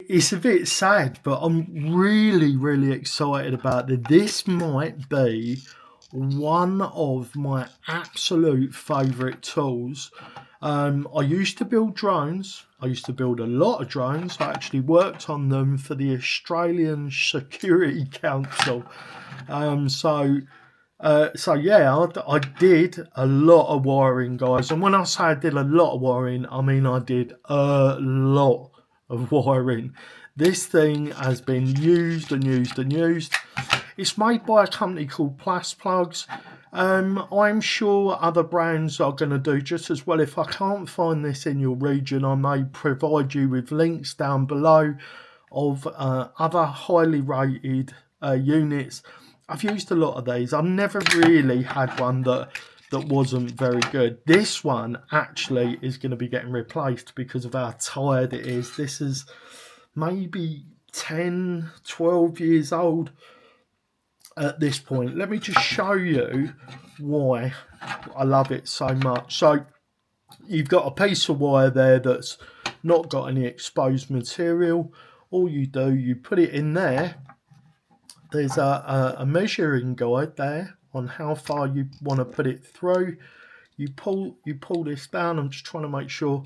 it's a bit sad, but I'm really, really excited about it. This might be one of my absolute favourite tools. I used to build drones. I used to build a lot of drones. I actually worked on them for the Australian Security Council. So yeah, I did a lot of wiring, guys. And when I say I did a lot of wiring, I mean I did a lot of wiring. This thing has been used and used and used. It's made by a company called Plus Plugs. I'm sure other brands are going to do just as well. If I can't find this in your region, I may provide you with links down below of other highly rated units. I've used a lot of these. I've never really had one that wasn't very good. This one actually is going to be getting replaced because of how tired it is. This is maybe 10, 12 years old at this point. Let me just show you why I love it so much. So you've got a piece of wire there that's not got any exposed material. All you do, you put it in there. There's a measuring guide there on how far you want to put it through. You pull this down. I'm just trying to make sure,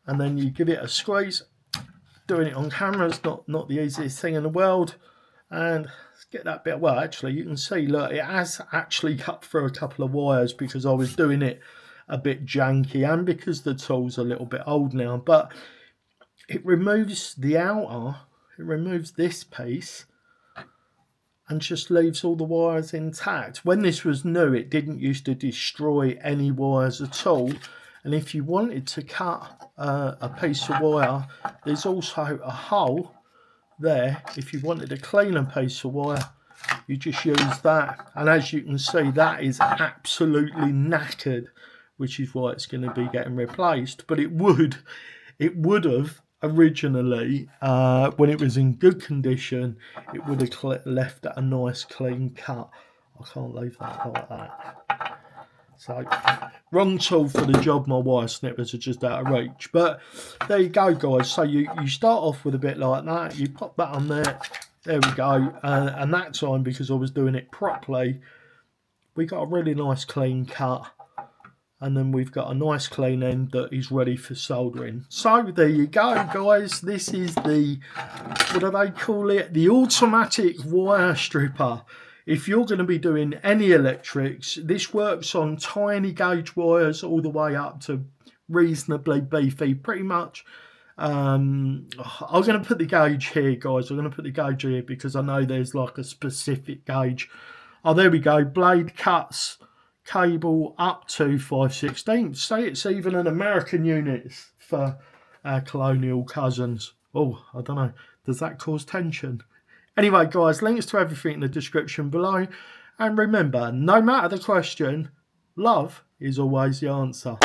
and then you give it a squeeze. Doing it on camera is not the easiest thing in the world. And let's get that bit. Well, actually, you can see, look, it has actually cut through a couple of wires because I was doing it a bit janky and because the tool's a little bit old now. But it removes the outer. It removes this piece and just leaves all the wires intact. When this was new, it didn't used to destroy any wires at all. And if you wanted to cut a piece of wire, there's also a hole there. If you wanted to clean a piece of wire, you just use that. And as you can see, that is absolutely knackered, which is why it's going to be getting replaced. But it would have originally, when it was in good condition, it would have left a nice clean cut. I can't leave that like that. So wrong tool for the job. My wire snippers are just out of reach. But there you go, guys. So you start off with a bit like that. You pop that on there. There we go. And that time, because I was doing it properly, we got a really nice clean cut. And then we've got a nice clean end that is ready for soldering. So there you go, guys. This is the, what do they call it? The automatic wire stripper. If you're going to be doing any electrics, this works on tiny gauge wires all the way up to reasonably beefy, pretty much. I'm going to put the gauge here, guys. I'm going to put the gauge here because I know there's like a specific gauge. Oh, there we go. Blade cuts cable up to 5/16. Say it's even an American unit for our colonial cousins. Oh, I don't know. Does that cause tension? Anyway, guys, links to everything in the description below. And remember, no matter the question, love is always the answer.